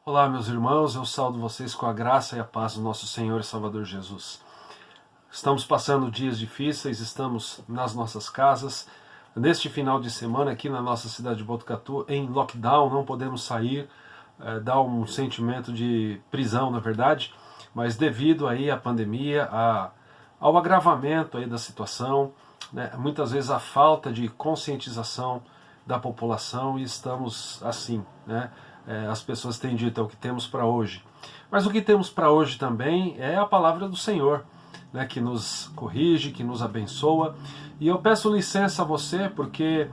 Olá, meus irmãos, eu saúdo vocês com a graça e a paz do nosso Senhor e Salvador Jesus. Estamos passando dias difíceis, estamos nas nossas casas. Neste final de semana, aqui na nossa cidade de Botucatu, em lockdown, não podemos sair, dá um sentimento de prisão, na verdade, mas devido aí à pandemia, ao agravamento aí da situação, né, muitas vezes a falta de conscientização da população, e estamos assim, né? As pessoas têm dito, é o que temos para hoje. Mas o que temos para hoje também é a palavra do Senhor, né, que nos corrige, que nos abençoa. E eu peço licença a você, porque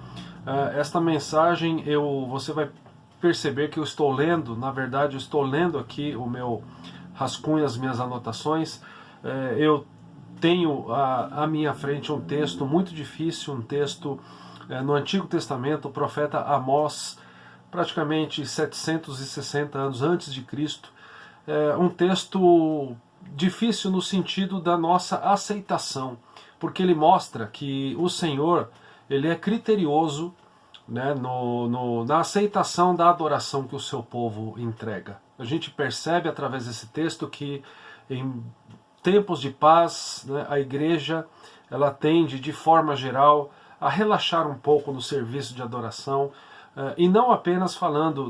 esta mensagem você vai perceber que eu estou lendo, na verdade eu estou lendo aqui o meu rascunho, as minhas anotações. Eu tenho à minha frente um texto muito difícil, um texto no Antigo Testamento, o profeta Amós, praticamente 760 anos antes de Cristo, um texto difícil no sentido da nossa aceitação, porque ele mostra que o Senhor ele é criterioso, né, na aceitação da adoração que o seu povo entrega. A gente percebe através desse texto que em tempos de paz, né, a igreja ela tende de forma geral a relaxar um pouco no serviço de adoração, e não apenas falando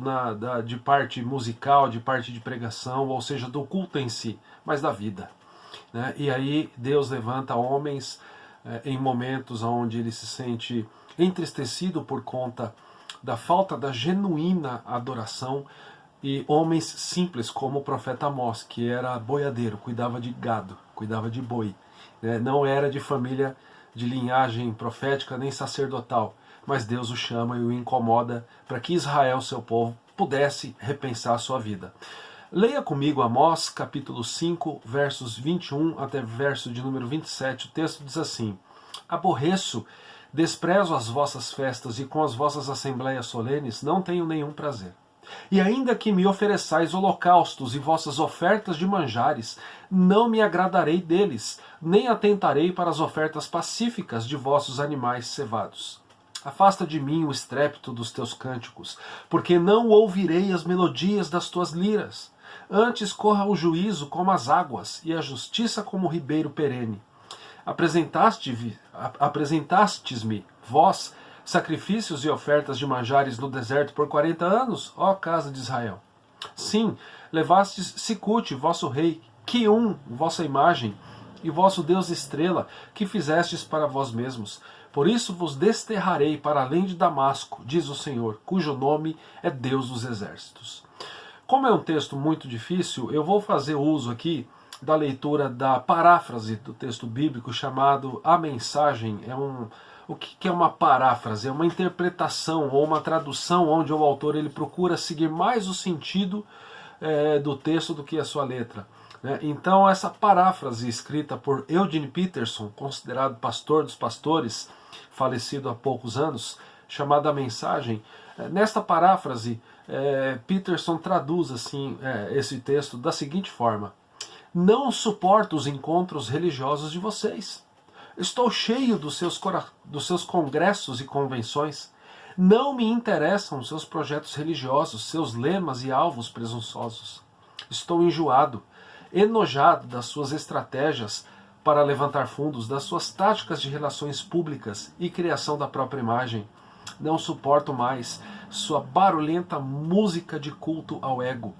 de parte musical, de parte de pregação, ou seja, do culto em si, mas da vida, né? E aí Deus levanta homens em momentos onde ele se sente entristecido por conta da falta da genuína adoração, e homens simples como o profeta Amós, que era boiadeiro, cuidava de gado, cuidava de boi, né? Não era de família de linhagem profética nem sacerdotal, mas Deus o chama e o incomoda para que Israel, seu povo, pudesse repensar a sua vida. Leia comigo Amós, capítulo 5, versos 21 até verso de número 27. O texto diz assim: Aborreço, desprezo as vossas festas, e com as vossas assembleias solenes não tenho nenhum prazer. E ainda que me ofereçais holocaustos e vossas ofertas de manjares, não me agradarei deles, nem atentarei para as ofertas pacíficas de vossos animais cevados. Afasta de mim o estrépito dos teus cânticos, porque não ouvirei as melodias das tuas liras. Antes corra o juízo como as águas, e a justiça como o ribeiro perene. Apresentastes-me, vós, sacrifícios e ofertas de manjares no deserto por 40 anos, ó casa de Israel. Sim, levastes Sicute, vosso rei, Quium, vossa imagem, e vosso Deus estrela, que fizestes para vós mesmos. Por isso vos desterrarei para além de Damasco, diz o Senhor, cujo nome é Deus dos exércitos. Como é um texto muito difícil, eu vou fazer uso aqui da leitura da paráfrase do texto bíblico chamado A Mensagem. O que é uma paráfrase? É uma interpretação ou uma tradução onde o autor ele procura seguir mais o sentido do texto do que a sua letra. Então essa paráfrase escrita por Eugene Peterson, considerado pastor dos pastores, falecido há poucos anos, chamada A Mensagem, nesta paráfrase Peterson traduz assim esse texto da seguinte forma: Não suporto os encontros religiosos de vocês. Estou cheio dos seus congressos e convenções. Não me interessam seus projetos religiosos, seus lemas e alvos presunçosos. Estou enjoado, enojado das suas estratégias para levantar fundos, das suas táticas de relações públicas e criação da própria imagem. Não suporto mais sua barulhenta música de culto ao ego.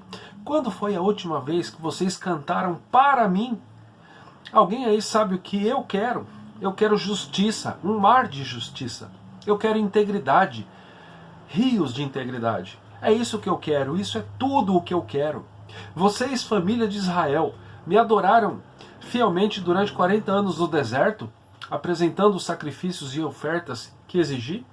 Quando foi a última vez que vocês cantaram para mim? Alguém aí sabe o que eu quero? Eu quero justiça, um mar de justiça. Eu quero integridade, rios de integridade. É isso que eu quero, isso é tudo o que eu quero. Vocês, família de Israel, me adoraram fielmente durante 40 anos no deserto, apresentando os sacrifícios e ofertas que exigi?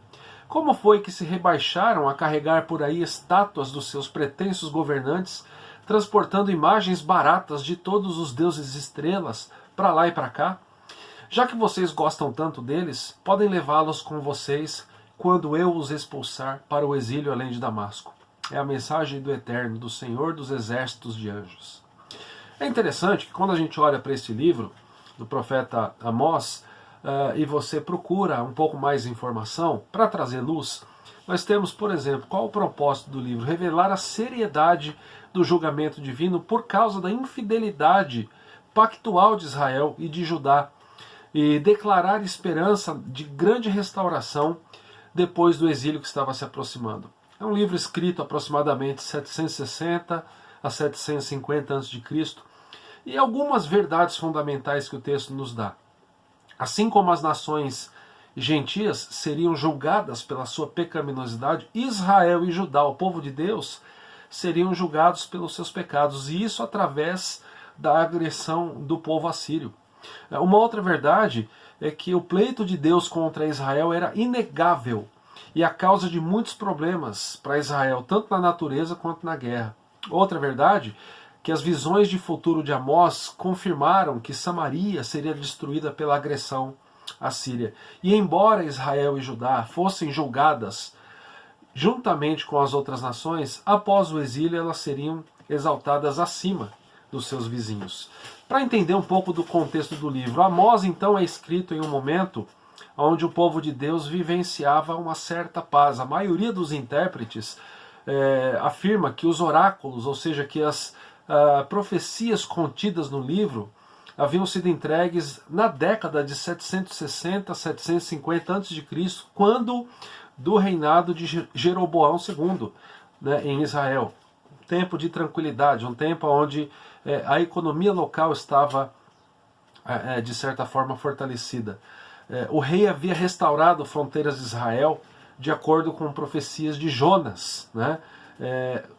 Como foi que se rebaixaram a carregar por aí estátuas dos seus pretensos governantes, transportando imagens baratas de todos os deuses estrelas para lá e para cá? Já que vocês gostam tanto deles, podem levá-los com vocês quando eu os expulsar para o exílio além de Damasco. É a mensagem do Eterno, do Senhor dos exércitos de anjos. É interessante que quando a gente olha para esse livro do profeta Amós, e você procura um pouco mais de informação para trazer luz, nós temos, por exemplo, qual o propósito do livro? Revelar a seriedade do julgamento divino por causa da infidelidade pactual de Israel e de Judá, e declarar esperança de grande restauração depois do exílio que estava se aproximando. É um livro escrito aproximadamente 760 a 750 a.C., e algumas verdades fundamentais que o texto nos dá. Assim como as nações gentias seriam julgadas pela sua pecaminosidade, Israel e Judá, o povo de Deus, seriam julgados pelos seus pecados, e isso através da agressão do povo assírio. Uma outra verdade é que o pleito de Deus contra Israel era inegável e a causa de muitos problemas para Israel, tanto na natureza quanto na guerra. Outra verdade, que as visões de futuro de Amós confirmaram que Samaria seria destruída pela agressão assíria. E embora Israel e Judá fossem julgadas juntamente com as outras nações, após o exílio elas seriam exaltadas acima dos seus vizinhos. Para entender um pouco do contexto do livro, Amós então é escrito em um momento onde o povo de Deus vivenciava uma certa paz. A maioria dos intérpretes afirma que os oráculos, ou seja, que as profecias contidas no livro haviam sido entregues na década de 760 a 750 a.C., quando do reinado de Jeroboão II, né, em Israel. Um tempo de tranquilidade, um tempo onde a economia local estava, de certa forma, fortalecida. O rei havia restaurado fronteiras de Israel de acordo com profecias de Jonas, né,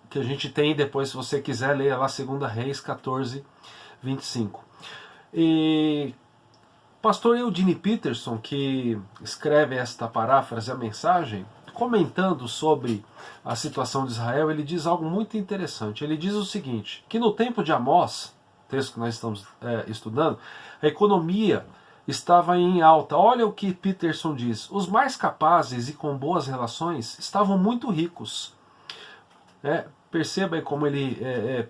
que a gente tem depois, se você quiser, leia lá 2 Reis 14, 25. E pastor Eugene Peterson, que escreve esta paráfrase, a mensagem, comentando sobre a situação de Israel, ele diz algo muito interessante. Ele diz o seguinte, que no tempo de Amós, texto que nós estamos estudando, a economia estava em alta. Olha o que Peterson diz. Os mais capazes e com boas relações estavam muito ricos. Perceba aí como ele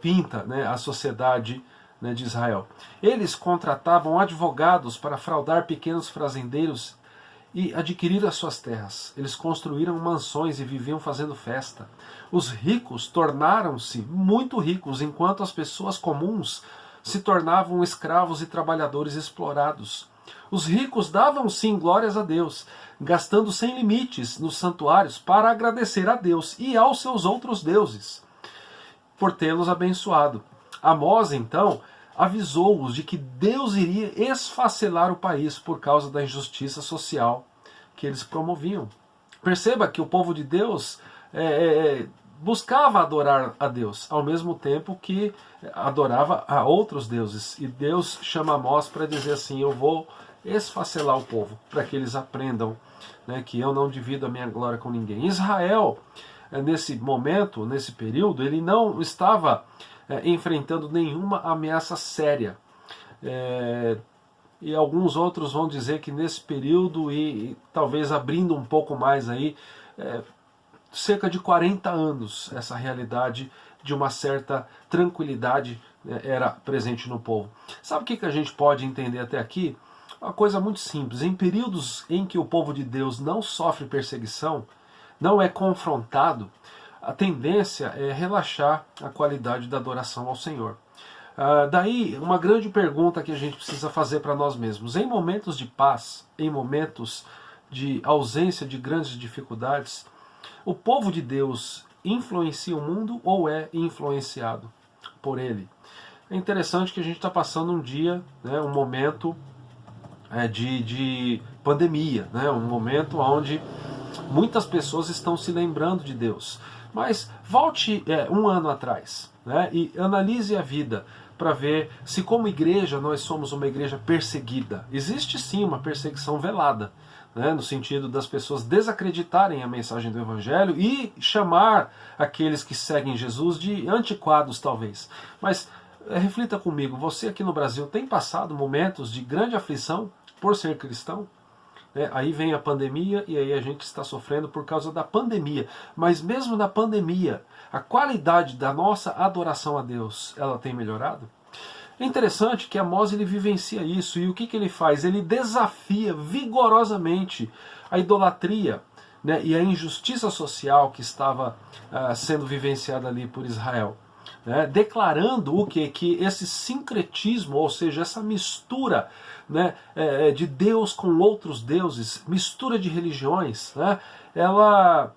pinta, né, a sociedade, né, de Israel. Eles contratavam advogados para fraudar pequenos fazendeiros e adquirir as suas terras. Eles construíram mansões e viviam fazendo festa. Os ricos tornaram-se muito ricos, enquanto as pessoas comuns se tornavam escravos e trabalhadores explorados. Os ricos davam sim glórias a Deus, gastando sem limites nos santuários para agradecer a Deus e aos seus outros deuses por tê-los abençoado. Amós, então, avisou-os de que Deus iria esfacelar o país por causa da injustiça social que eles promoviam. Perceba que o povo de Deus buscava adorar a Deus, ao mesmo tempo que adorava a outros deuses. E Deus chama Amós para dizer assim, eu vou esfacelar o povo, para que eles aprendam, né, que eu não divido a minha glória com ninguém. Israel, nesse momento, nesse período, ele não estava enfrentando nenhuma ameaça séria. E alguns outros vão dizer que nesse período, e talvez abrindo um pouco mais aí, cerca de 40 anos, essa realidade de uma certa tranquilidade era presente no povo. Sabe o que a gente pode entender até aqui? Uma coisa muito simples. Em períodos em que o povo de Deus não sofre perseguição, não é confrontado, a tendência é relaxar a qualidade da adoração ao Senhor. Daí, uma grande pergunta que a gente precisa fazer para nós mesmos. Em momentos de paz, em momentos de ausência de grandes dificuldades, o povo de Deus influencia o mundo ou é influenciado por ele? É interessante que a gente está passando um dia, né, um momento de pandemia, né, um momento onde muitas pessoas estão se lembrando de Deus. Mas volte um ano atrás, né, e analise a vida para ver se como igreja nós somos uma igreja perseguida. Existe sim uma perseguição velada, né, no sentido das pessoas desacreditarem a mensagem do Evangelho e chamar aqueles que seguem Jesus de antiquados talvez. Mas reflita comigo, você aqui no Brasil tem passado momentos de grande aflição por ser cristão? Aí vem a pandemia e aí a gente está sofrendo por causa da pandemia. Mas mesmo na pandemia, a qualidade da nossa adoração a Deus, ela tem melhorado? É interessante que Amós ele vivencia isso, e o que ele faz? Ele desafia vigorosamente a idolatria né, e a injustiça social que estava sendo vivenciada ali por Israel. Né, declarando o quê? Que esse sincretismo, ou seja, essa mistura, né, de Deus com outros deuses, mistura de religiões, né, ela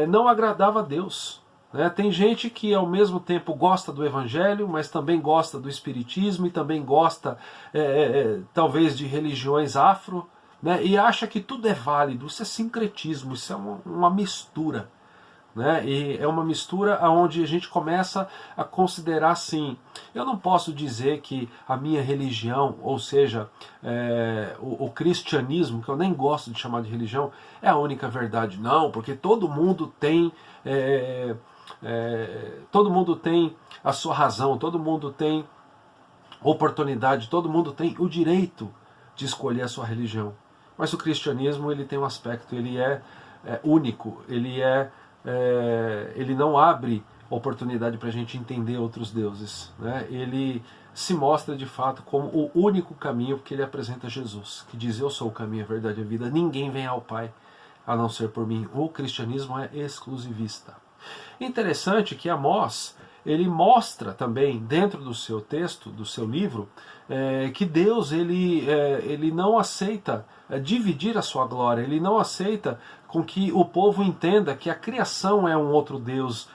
não agradava a Deus. Né. Tem gente que ao mesmo tempo gosta do Evangelho, mas também gosta do Espiritismo e também gosta talvez de religiões afro, né, e acha que tudo é válido. Isso é sincretismo, isso é uma mistura. Né? E é uma mistura onde a gente começa a considerar assim, eu não posso dizer que a minha religião, ou seja, o cristianismo, que eu nem gosto de chamar de religião, é a única verdade. Não, porque todo mundo tem a sua razão, todo mundo tem oportunidade, todo mundo tem o direito de escolher a sua religião. Mas o cristianismo, ele tem um aspecto, ele é único, ele não abre oportunidade para a gente entender outros deuses. Né? Ele se mostra de fato como o único caminho, porque ele apresenta Jesus, que diz: eu sou o caminho, a verdade e a vida, ninguém vem ao Pai a não ser por mim. O cristianismo é exclusivista. Interessante que Amós, ele mostra também dentro do seu texto, do seu livro, que Deus ele não aceita dividir a sua glória, ele não aceita com que o povo entenda que a criação é um outro Deus.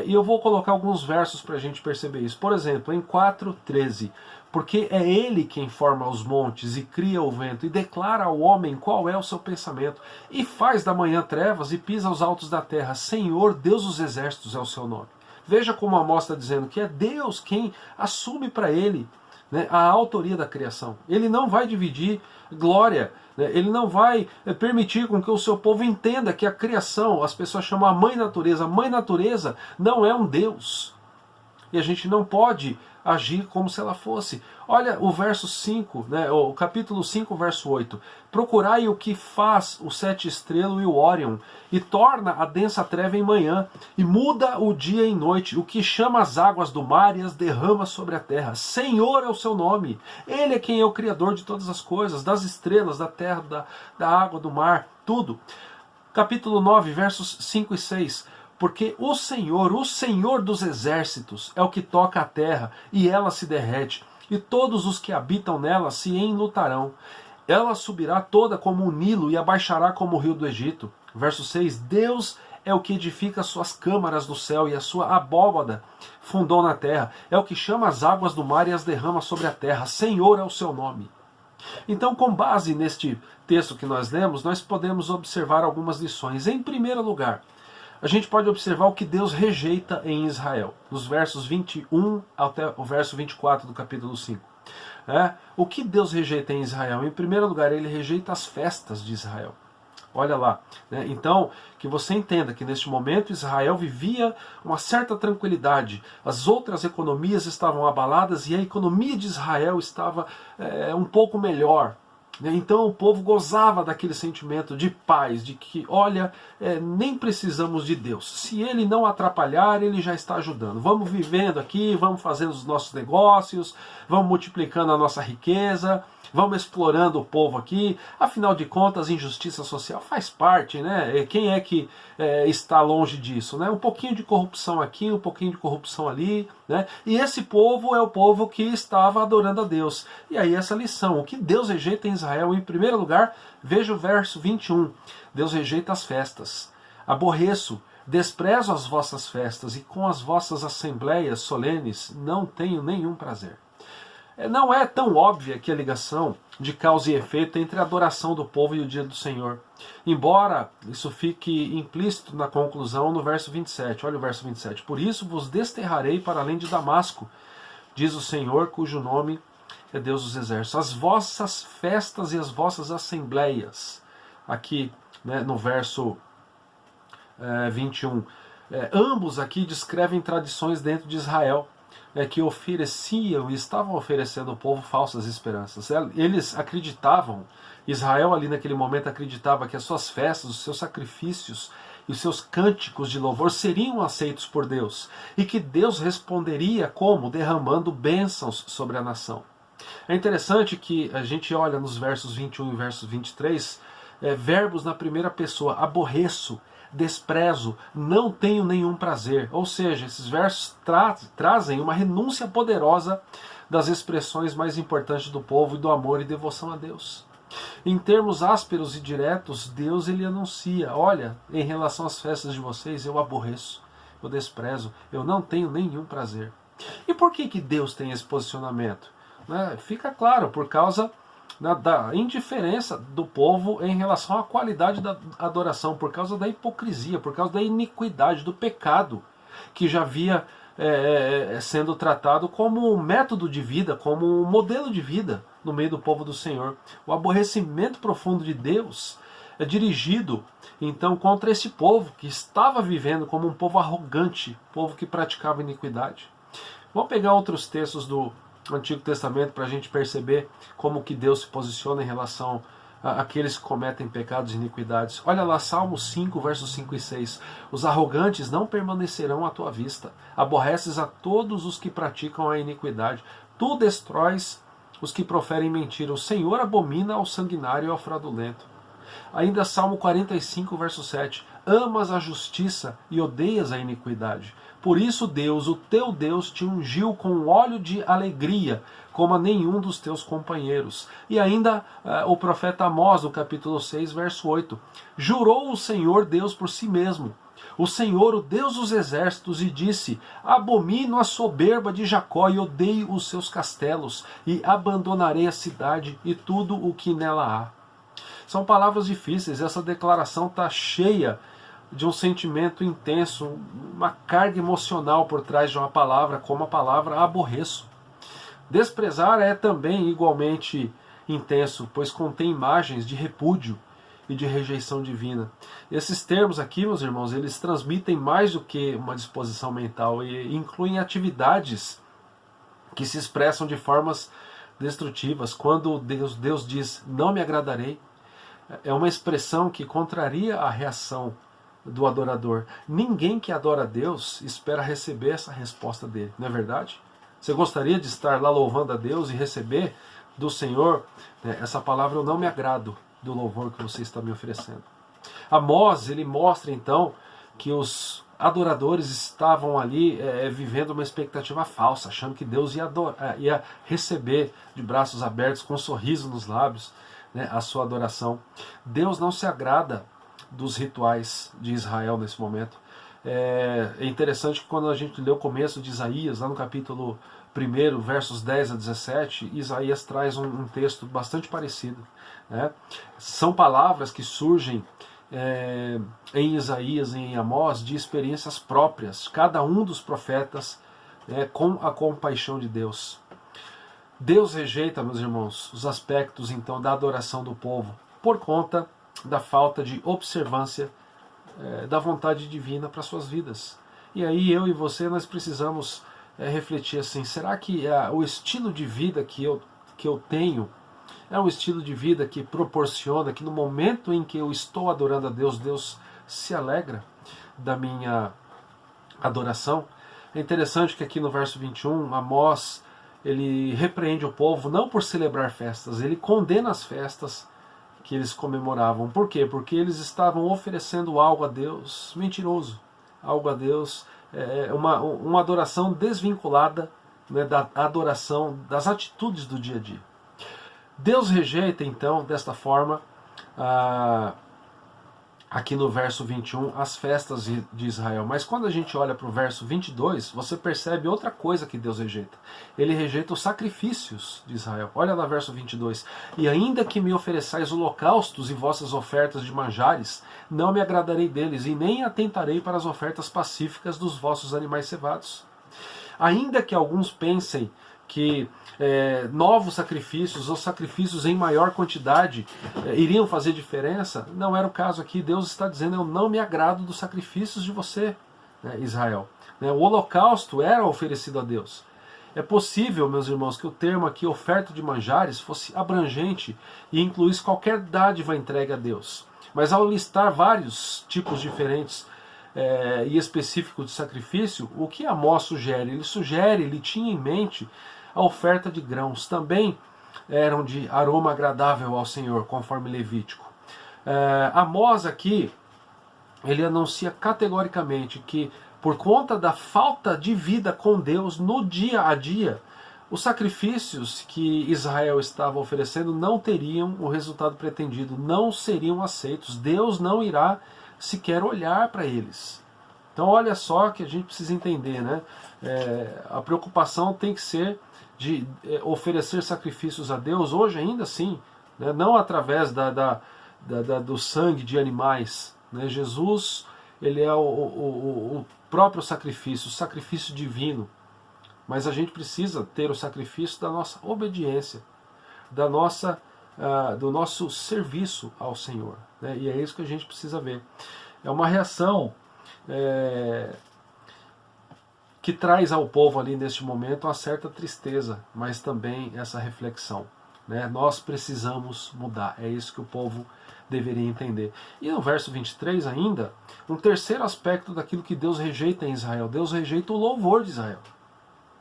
E eu vou colocar alguns versos para a gente perceber isso. Por exemplo, em 4:13, porque é ele quem forma os montes e cria o vento e declara ao homem qual é o seu pensamento, e faz da manhã trevas e pisa os altos da terra. Senhor, Deus dos exércitos é o seu nome. Veja como Amós está dizendo que é Deus quem assume para ele, né, a autoria da criação. Ele não vai dividir glória, né, ele não vai permitir com que o seu povo entenda que a criação, as pessoas chamam a mãe natureza. A mãe natureza não é um Deus. E a gente não pode agir como se ela fosse. Olha o verso 5, né, o capítulo 5, verso 8. Procurai o que faz o sete estrelo e o Órion, e torna a densa treva em manhã, e muda o dia em noite, o que chama as águas do mar e as derrama sobre a terra. Senhor é o seu nome. Ele é quem é o Criador de todas as coisas, das estrelas, da terra, da água, do mar, tudo. Capítulo 9, versos 5 e 6. Porque o Senhor dos exércitos, é o que toca a terra, e ela se derrete, e todos os que habitam nela se enlutarão. Ela subirá toda como o Nilo, e abaixará como o rio do Egito. Verso 6. Deus é o que edifica as suas câmaras no céu, e a sua abóbada fundou na terra. É o que chama as águas do mar e as derrama sobre a terra. Senhor é o seu nome. Então, com base neste texto que nós lemos, nós podemos observar algumas lições. Em primeiro lugar, a gente pode observar o que Deus rejeita em Israel, nos versos 21 até o verso 24 do capítulo 5. O que Deus rejeita em Israel? Em primeiro lugar, ele rejeita as festas de Israel. Olha lá. Né? Então, que você entenda que neste momento Israel vivia uma certa tranquilidade. As outras economias estavam abaladas e a economia de Israel estava um pouco melhor. Então o povo gozava daquele sentimento de paz, de que, olha, nem precisamos de Deus. Se Ele não atrapalhar, Ele já está ajudando. Vamos vivendo aqui, vamos fazendo os nossos negócios, vamos multiplicando a nossa riqueza, vamos explorando o povo aqui. Afinal de contas, injustiça social faz parte, né? Quem é que está longe disso, né? Um pouquinho de corrupção aqui, um pouquinho de corrupção ali, né? E esse povo é o povo que estava adorando a Deus. E aí essa lição, o que Deus rejeita em Israel, em primeiro lugar, veja o verso 21. Deus rejeita as festas. Aborreço, desprezo as vossas festas, e com as vossas assembleias solenes não tenho nenhum prazer. Não é tão óbvia que a ligação de causa e efeito entre a adoração do povo e o dia do Senhor. Embora isso fique implícito na conclusão no verso 27. Olha o verso 27. Por isso vos desterrarei para além de Damasco, diz o Senhor, cujo nome é Deus dos exércitos. As vossas festas e as vossas assembleias. Aqui, né, no verso 21. Ambos aqui descrevem tradições dentro de Israel, que ofereciam e estavam oferecendo ao povo falsas esperanças. Eles acreditavam, Israel ali naquele momento acreditava que as suas festas, os seus sacrifícios e os seus cânticos de louvor seriam aceitos por Deus, e que Deus responderia como? Derramando bênçãos sobre a nação. É interessante que a gente olha nos versos 21 e versos 23, verbos na primeira pessoa: aborreço, desprezo, não tenho nenhum prazer. Ou seja, esses versos trazem uma renúncia poderosa das expressões mais importantes do povo e do amor e devoção a Deus. Em termos ásperos e diretos, Deus ele anuncia: olha, em relação às festas de vocês, eu aborreço, eu desprezo, eu não tenho nenhum prazer. E por que Deus tem esse posicionamento? Fica claro, por causa da indiferença do povo em relação à qualidade da adoração, por causa da hipocrisia, por causa da iniquidade, do pecado, que já havia sendo tratado como um método de vida, como um modelo de vida no meio do povo do Senhor. O aborrecimento profundo de Deus é dirigido então contra esse povo que estava vivendo como um povo arrogante, povo que praticava iniquidade. Vamos pegar outros textos do Antigo Testamento para a gente perceber como que Deus se posiciona em relação àqueles que cometem pecados e iniquidades. Olha lá, Salmo 5, versos 5 e 6. Os arrogantes não permanecerão à tua vista. Aborreces a todos os que praticam a iniquidade. Tu destróis os que proferem mentira. O Senhor abomina ao sanguinário e ao fraudulento. Ainda Salmo 45, verso 7. Amas a justiça e odeias a iniquidade. Por isso Deus, o teu Deus, te ungiu com óleo de alegria, como a nenhum dos teus companheiros. E ainda o profeta Amós, no capítulo 6, verso 8. Jurou o Senhor Deus por si mesmo, o Senhor, o Deus dos exércitos, e disse: abomino a soberba de Jacó e odeio os seus castelos, e abandonarei a cidade e tudo o que nela há. São palavras difíceis, essa declaração está cheia de um sentimento intenso, uma carga emocional por trás de uma palavra, como a palavra aborreço. Desprezar é também igualmente intenso, pois contém imagens de repúdio e de rejeição divina. Esses termos aqui, meus irmãos, eles transmitem mais do que uma disposição mental e incluem atividades que se expressam de formas destrutivas. Quando Deus diz, não me agradarei, é uma expressão que contraria a reação do adorador. Ninguém que adora a Deus espera receber essa resposta dele, não é verdade? Você gostaria de estar lá louvando a Deus e receber do Senhor essa palavra: eu não me agrado do louvor que você está me oferecendo? Amós, ele mostra então que os adoradores estavam ali vivendo uma expectativa falsa, achando que Deus ia receber de braços abertos, com um sorriso nos lábios, a sua adoração. Deus não se agrada dos rituais de Israel nesse momento. É interessante que quando a gente lê o começo de Isaías, lá no capítulo 1, versos 10 a 17, Isaías traz um texto bastante parecido. São palavras que surgem em Isaías e em Amós de experiências próprias, cada um dos profetas com a compaixão de Deus. Deus rejeita, meus irmãos, os aspectos então da adoração do povo por conta da falta de observância da vontade divina para suas vidas. E aí eu e você, nós precisamos refletir assim: será que o estilo de vida que eu tenho é um estilo de vida que proporciona que no momento em que eu estou adorando a Deus, Deus se alegra da minha adoração? É interessante que aqui no verso 21, Amós, ele repreende o povo não por celebrar festas, ele condena as festas que eles comemoravam. Por quê? Porque eles estavam oferecendo algo a Deus mentiroso, algo a Deus, uma adoração desvinculada da adoração, das atitudes do dia a dia. Deus rejeita então, desta forma, aqui no verso 21, as festas de Israel. Mas quando a gente olha para o verso 22, você percebe outra coisa que Deus rejeita. Ele rejeita os sacrifícios de Israel. Olha lá verso 22. E ainda que me ofereçais holocaustos e vossas ofertas de manjares, não me agradarei deles, e nem atentarei para as ofertas pacíficas dos vossos animais cevados. Ainda que alguns pensem que novos sacrifícios ou sacrifícios em maior quantidade iriam fazer diferença, não era o caso aqui. Deus está dizendo: eu não me agrado dos sacrifícios de você, Israel. O holocausto era oferecido a Deus. É possível, meus irmãos, que o termo aqui, oferta de manjares, fosse abrangente e incluísse qualquer dádiva entregue a Deus. Mas ao listar vários tipos diferentes e específicos de sacrifício, o que Amós sugere? Ele tinha em mente a oferta de grãos. Também eram de aroma agradável ao Senhor, conforme Levítico. Amós aqui, ele anuncia categoricamente que por conta da falta de vida com Deus no dia a dia, os sacrifícios que Israel estava oferecendo não teriam o resultado pretendido, não seriam aceitos. Deus não irá sequer olhar para eles. Então olha só que a gente precisa entender, né? A preocupação tem que ser de oferecer sacrifícios a Deus, hoje ainda sim, né? Não através do sangue de animais. Né? Jesus, ele é o próprio sacrifício, o sacrifício divino. Mas a gente precisa ter o sacrifício da nossa obediência, do nosso serviço ao Senhor. Né? E é isso que a gente precisa ver. É uma reação que traz ao povo ali neste momento uma certa tristeza, mas também essa reflexão. Né? Nós precisamos mudar, é isso que o povo deveria entender. E no verso 23 ainda, um terceiro aspecto daquilo que Deus rejeita em Israel. Deus rejeita o louvor de Israel.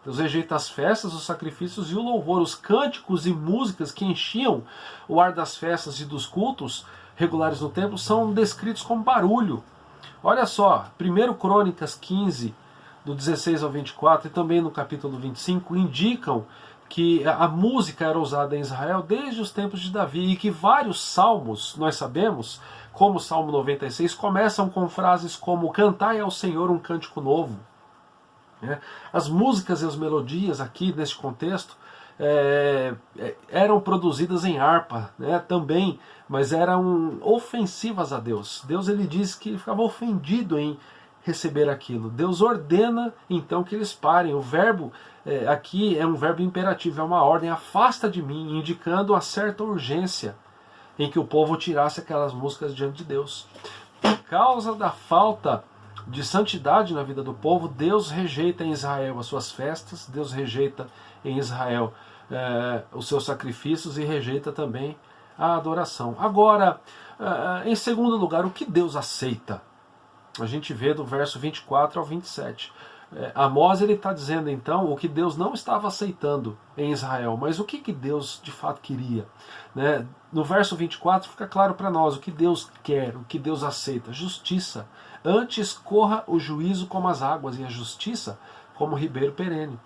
Deus rejeita as festas, os sacrifícios e o louvor, os cânticos e músicas que enchiam o ar das festas e dos cultos regulares no templo são descritos como barulho. Olha só, 1 Crônicas 15, do 16 ao 24, e também no capítulo 25, indicam que a música era usada em Israel desde os tempos de Davi, e que vários salmos, nós sabemos, como o Salmo 96, começam com frases como "Cantai ao Senhor um cântico novo". As músicas e as melodias aqui, neste contexto, eram produzidas em harpa, né, também, mas eram ofensivas a Deus. Deus, ele diz que ele ficava ofendido em receber aquilo. Deus ordena então que eles parem. O verbo aqui é um verbo imperativo, é uma ordem: afasta de mim, indicando uma certa urgência em que o povo tirasse aquelas músicas diante de Deus. Por causa da falta de santidade na vida do povo, Deus rejeita em Israel as suas festas, Deus rejeita em Israel os seus sacrifícios e rejeita também a adoração. Agora, em segundo lugar, o que Deus aceita? A gente vê do verso 24 ao 27. Amós está dizendo então o que Deus não estava aceitando em Israel, mas o que Deus de fato queria. Né? No verso 24 fica claro para nós o que Deus quer, o que Deus aceita: justiça. Antes corra o juízo como as águas e a justiça como o ribeiro perene.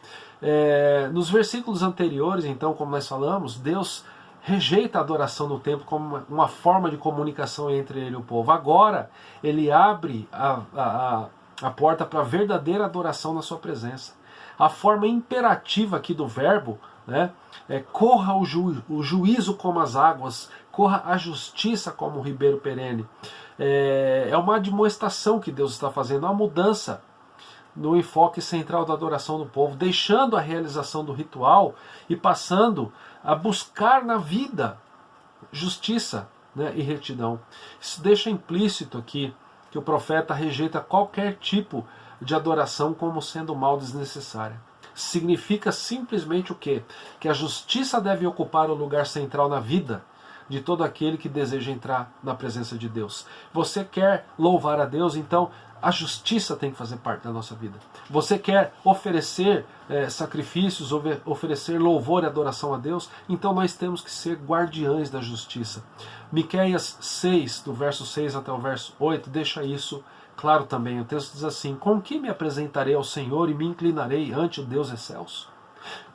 Nos versículos anteriores, então, como nós falamos, Deus rejeita a adoração no templo como uma forma de comunicação entre ele e o povo. Agora, ele abre a porta para a verdadeira adoração na sua presença. A forma imperativa aqui do verbo, né, corra o juízo como as águas, corra a justiça como o ribeiro perene. É uma admoestação que Deus está fazendo, uma mudança no enfoque central da adoração do povo, deixando a realização do ritual e passando a buscar na vida justiça, né, e retidão. Isso deixa implícito aqui que o profeta rejeita qualquer tipo de adoração como sendo mal desnecessária. Significa simplesmente o quê? Que a justiça deve ocupar o lugar central na vida de todo aquele que deseja entrar na presença de Deus. Você quer louvar a Deus, então a justiça tem que fazer parte da nossa vida. Você quer oferecer sacrifícios, oferecer louvor e adoração a Deus, então nós temos que ser guardiães da justiça. Miqueias 6, do verso 6 até o verso 8, deixa isso claro também. O texto diz assim: com que me apresentarei ao Senhor e me inclinarei ante o Deus excelso?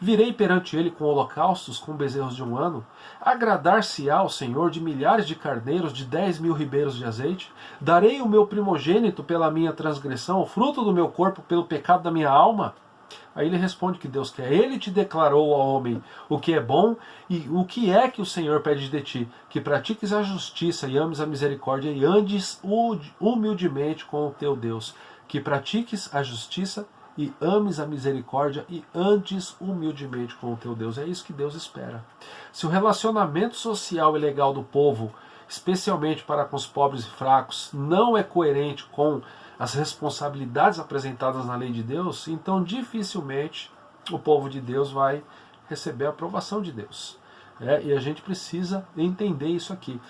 Virei perante ele com holocaustos, com bezerros de um ano? Agradar-se-á ao Senhor de milhares de carneiros, de 10.000 ribeiros de azeite? Darei o meu primogênito pela minha transgressão, o fruto do meu corpo pelo pecado da minha alma? Aí ele responde que Deus quer. Ele te declarou, ao homem, o que é bom, e o que é que o Senhor pede de ti? Que pratiques a justiça e ames a misericórdia e andes humildemente com o teu Deus. Que pratiques a justiça e ames a misericórdia e andes humildemente com o teu Deus. É isso que Deus espera. Se o relacionamento social e legal do povo, especialmente para com os pobres e fracos, não é coerente com as responsabilidades apresentadas na lei de Deus, então dificilmente o povo de Deus vai receber a aprovação de Deus. E a gente precisa entender isso aqui.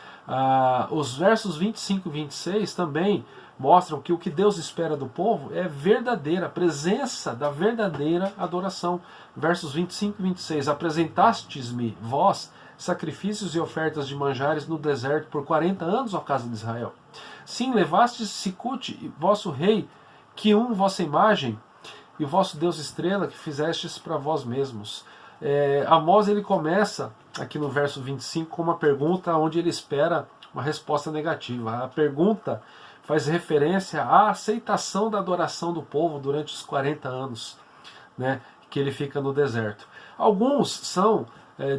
Os versos 25 e 26 também mostram que o que Deus espera do povo é verdadeira, a presença da verdadeira adoração. Versos 25 e 26. Apresentastes-me, vós, sacrifícios e ofertas de manjares no deserto por 40 anos, ó casa de Israel. Sim, levastes Sicute, vosso rei, Quium, vossa imagem, e o vosso Deus estrela, que fizestes para vós mesmos. Amós, ele começa aqui no verso 25 com uma pergunta onde ele espera uma resposta negativa. A pergunta faz referência à aceitação da adoração do povo durante os 40 anos, né, que ele fica no deserto. Alguns são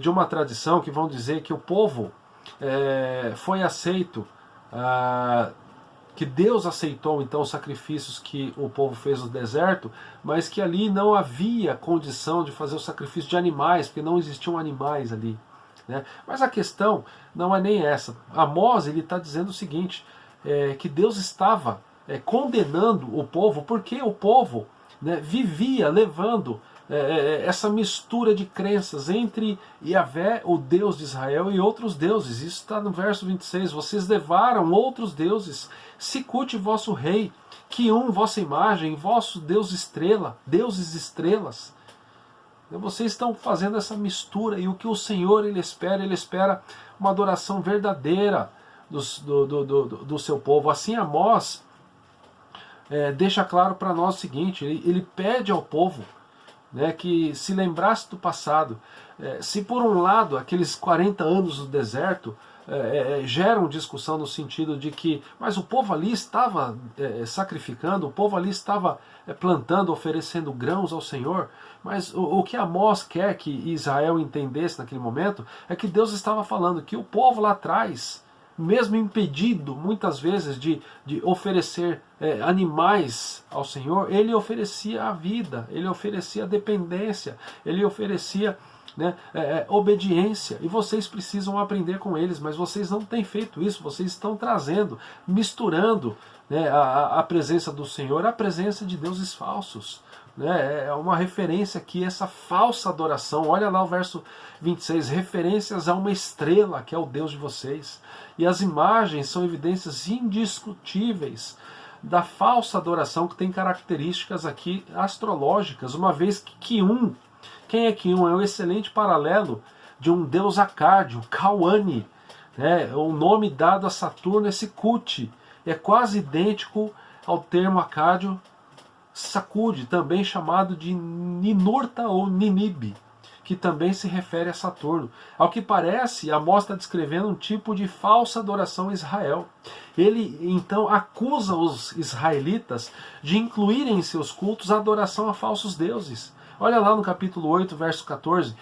de uma tradição que vão dizer que o povo foi aceito, que Deus aceitou então os sacrifícios que o povo fez no deserto, mas que ali não havia condição de fazer o sacrifício de animais, porque não existiam animais ali, né? Mas a questão não é nem essa. Amós, ele está dizendo o seguinte, que Deus estava condenando o povo, porque o povo, né, vivia levando essa mistura de crenças entre Yahvé, o Deus de Israel, e outros deuses. Isso está no verso 26. Vocês levaram outros deuses, Sicute, vosso rei, Quium, vossa imagem, vosso Deus estrela, deuses estrelas. Vocês estão fazendo essa mistura, e o que o Senhor ele espera uma adoração verdadeira do seu povo. Assim Amós deixa claro para nós o seguinte, ele pede ao povo, né, que se lembrasse do passado. Se por um lado aqueles 40 anos no deserto geram discussão no sentido de que, mas o povo ali estava sacrificando, o povo ali estava plantando, oferecendo grãos ao Senhor, mas o que Amós quer que Israel entendesse naquele momento é que Deus estava falando que o povo lá atrás, mesmo impedido muitas vezes de oferecer animais ao Senhor, ele oferecia a vida, ele oferecia a dependência, ele oferecia, né, obediência, e vocês precisam aprender com eles, mas vocês não têm feito isso, vocês estão trazendo, misturando, né, a presença do Senhor à presença de deuses falsos. É uma referência aqui, essa falsa adoração. Olha lá o verso 26, referências a uma estrela que é o Deus de vocês, e as imagens são evidências indiscutíveis da falsa adoração, que tem características aqui astrológicas, uma vez que Quium, quem é Quium? É um excelente paralelo de um deus acádio, Cauane, né? O nome dado a Saturno é Sicute, é quase idêntico ao termo acádio Sacude, também chamado de Ninurta ou Ninibe, que também se refere a Saturno. Ao que parece, Amós está descrevendo um tipo de falsa adoração a Israel. Ele então acusa os israelitas de incluírem em seus cultos a adoração a falsos deuses. Olha lá no capítulo 8, verso 14,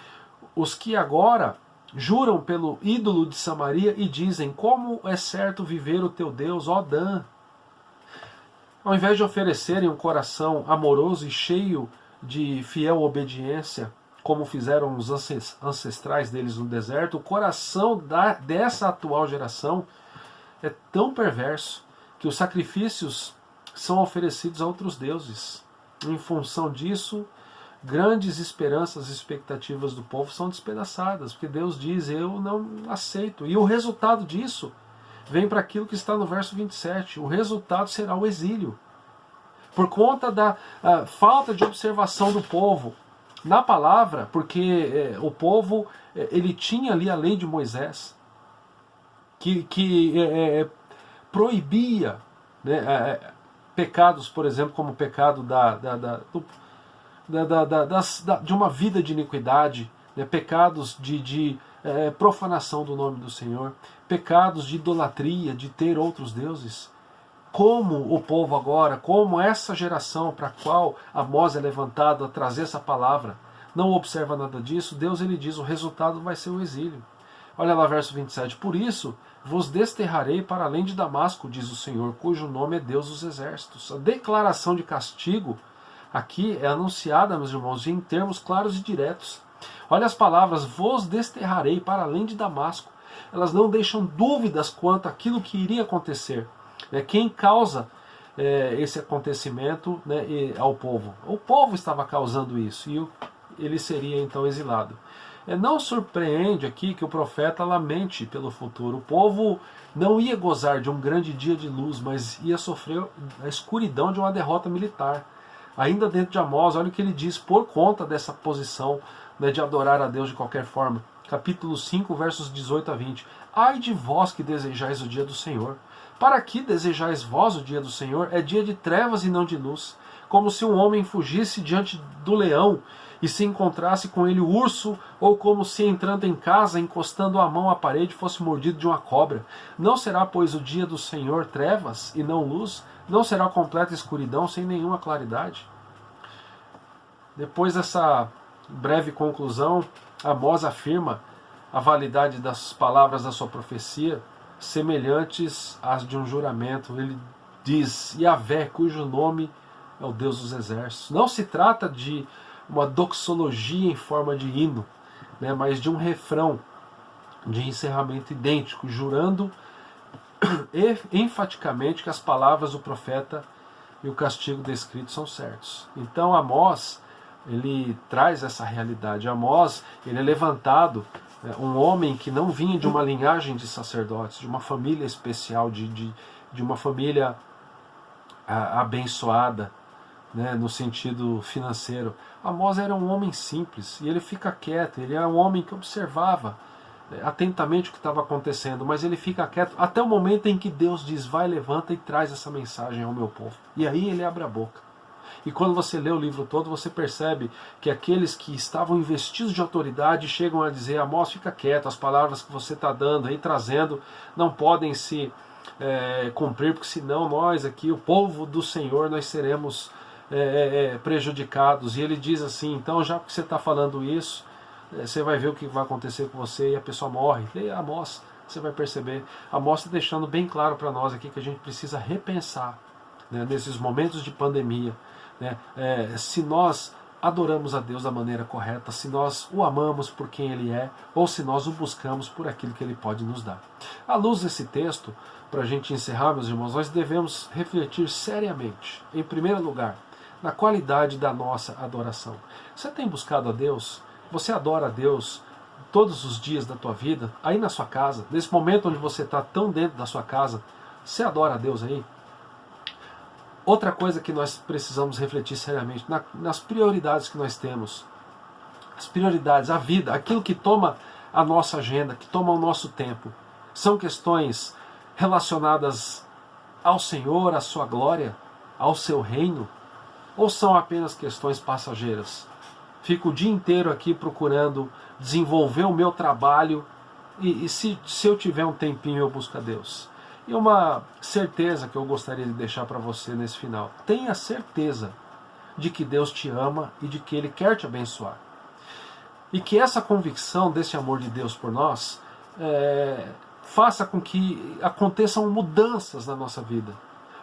os que agora juram pelo ídolo de Samaria e dizem, como é certo viver o teu Deus, ó Dan. Ao invés de oferecerem um coração amoroso e cheio de fiel obediência, como fizeram os ancestrais deles no deserto, o coração dessa atual geração é tão perverso que os sacrifícios são oferecidos a outros deuses. Em função disso, grandes esperanças e expectativas do povo são despedaçadas, porque Deus diz, eu não aceito. E o resultado disso vem para aquilo que está no verso 27. O resultado será o exílio. Por conta da falta de observação do povo na palavra, porque o povo ele tinha ali a lei de Moisés, que proibia, né, pecados, por exemplo, como o pecado de uma vida de iniquidade, né, pecados de profanação do nome do Senhor, pecados de idolatria, de ter outros deuses. Como o povo agora, como essa geração para a qual Amós é levantado a trazer essa palavra, não observa nada disso, Deus ele diz, o resultado vai ser o exílio. Olha lá verso 27, por isso vos desterrarei para além de Damasco, diz o Senhor, cujo nome é Deus dos exércitos. A declaração de castigo aqui é anunciada, meus irmãos, em termos claros e diretos. Olha as palavras, vos desterrarei para além de Damasco. Elas não deixam dúvidas quanto àquilo que iria acontecer. Quem causa esse acontecimento, né, ao povo? O povo estava causando isso e ele seria então exilado. Não surpreende aqui que o profeta lamente pelo futuro. O povo não ia gozar de um grande dia de luz, mas ia sofrer a escuridão de uma derrota militar. Ainda dentro de Amós, olha o que ele diz por conta dessa posição, né, de adorar a Deus de qualquer forma. capítulo 5, versos 18 a 20. Ai de vós que desejais o dia do Senhor. Para que desejais vós o dia do Senhor? É dia de trevas e não de luz. Como se um homem fugisse diante do leão e se encontrasse com ele o urso, ou como se entrando em casa, encostando a mão à parede, fosse mordido de uma cobra. Não será, pois, o dia do Senhor trevas e não luz? Não será completa escuridão sem nenhuma claridade? Depois dessa breve conclusão, Amós afirma a validade das palavras da sua profecia, semelhantes às de um juramento. Ele diz: Yahvé, cujo nome é o Deus dos exércitos. Não se trata de uma doxologia em forma de hino, né, mas de um refrão de encerramento idêntico, jurando enfaticamente que as palavras do profeta e o castigo descrito são certos. Então Amós, ele traz essa realidade. Amós, ele é levantado, um homem que não vinha de uma linhagem de sacerdotes, de uma família especial, de uma família abençoada, né, no sentido financeiro. Amós era um homem simples, e ele fica quieto. Ele era um homem que observava atentamente o que estava acontecendo, mas ele fica quieto até o momento em que Deus diz: vai, levanta e traz essa mensagem ao meu povo. E aí ele abre a boca. E quando você lê o livro todo, você percebe que aqueles que estavam investidos de autoridade chegam a dizer: Amós, fica quieto, as palavras que você está dando aí, trazendo, não podem se cumprir, porque senão nós aqui, o povo do Senhor, nós seremos prejudicados. E ele diz assim: então, já que você está falando isso, você vai ver o que vai acontecer com você, e a pessoa morre. Leia Amós, você vai perceber. Amós está deixando bem claro para nós aqui que a gente precisa repensar, né, nesses momentos de pandemia, né, se nós adoramos a Deus da maneira correta, se nós o amamos por quem Ele é, ou se nós o buscamos por aquilo que Ele pode nos dar. À luz desse texto, para a gente encerrar, meus irmãos, nós devemos refletir seriamente, em primeiro lugar, na qualidade da nossa adoração. Você tem buscado a Deus? Você adora a Deus todos os dias da tua vida? Aí na sua casa, nesse momento onde você está tão dentro da sua casa, você adora a Deus aí? Outra coisa que nós precisamos refletir seriamente, nas prioridades que nós temos. As prioridades, a vida, aquilo que toma a nossa agenda, que toma o nosso tempo. São questões relacionadas ao Senhor, à sua glória, ao seu reino? Ou são apenas questões passageiras? Fico o dia inteiro aqui procurando desenvolver o meu trabalho e se eu tiver um tempinho eu busco a Deus. E uma certeza que eu gostaria de deixar para você nesse final: tenha certeza de que Deus te ama e de que Ele quer te abençoar. E que essa convicção desse amor de Deus por nós faça com que aconteçam mudanças na nossa vida.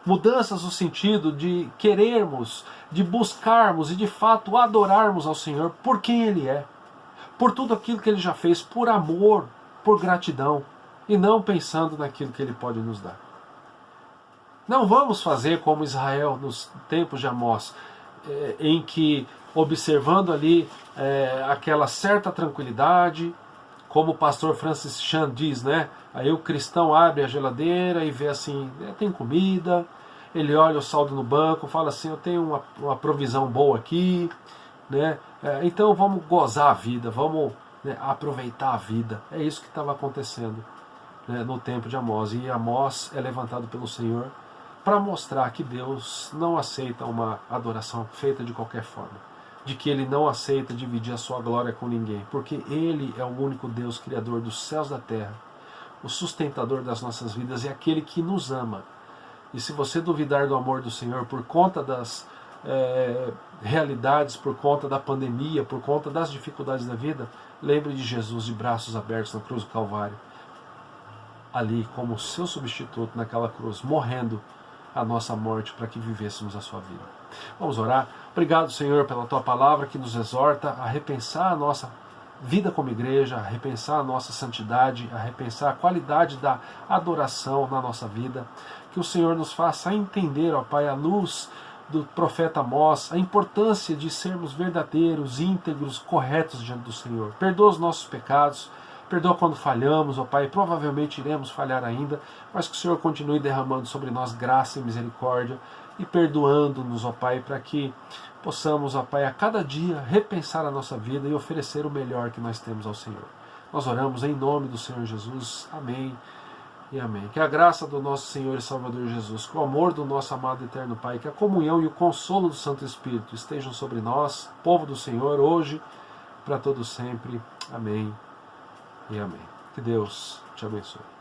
Mudanças no sentido de querermos, de buscarmos e de fato adorarmos ao Senhor por quem Ele é, por tudo aquilo que Ele já fez, por amor, por gratidão, e não pensando naquilo que Ele pode nos dar. Não vamos fazer como Israel nos tempos de Amós, em que, observando ali aquela certa tranquilidade, como o pastor Francis Chan diz, né? Aí o cristão abre a geladeira e vê assim: tem comida. Ele olha o saldo no banco, fala assim: eu tenho uma provisão boa aqui, né? Então vamos gozar a vida, vamos, né, aproveitar a vida. É isso que estava acontecendo, né, no tempo de Amós. E Amós é levantado pelo Senhor para mostrar que Deus não aceita uma adoração feita de qualquer forma, de que Ele não aceita dividir a sua glória com ninguém, porque Ele é o único Deus, Criador dos céus e da terra, o sustentador das nossas vidas, e aquele que nos ama. E se você duvidar do amor do Senhor por conta das realidades, por conta da pandemia, por conta das dificuldades da vida, lembre de Jesus de braços abertos na cruz do Calvário, ali como seu substituto naquela cruz, morrendo a nossa morte para que vivêssemos a sua vida. Vamos orar. Obrigado, Senhor, pela Tua palavra que nos exorta a repensar a nossa vida como igreja, a repensar a nossa santidade, a repensar a qualidade da adoração na nossa vida. Que o Senhor nos faça entender, ó Pai, à luz do profeta Amós, a importância de sermos verdadeiros, íntegros, corretos diante do Senhor. Perdoa os nossos pecados, perdoa quando falhamos, ó Pai, provavelmente iremos falhar ainda, mas que o Senhor continue derramando sobre nós graça e misericórdia e perdoando-nos, ó Pai, para que possamos, ó Pai, a cada dia repensar a nossa vida e oferecer o melhor que nós temos ao Senhor. Nós oramos em nome do Senhor Jesus. Amém e amém. Que a graça do nosso Senhor e Salvador Jesus, que o amor do nosso amado e eterno Pai, que a comunhão e o consolo do Santo Espírito estejam sobre nós, povo do Senhor, hoje, para todo sempre. Amém e amém. Que Deus te abençoe.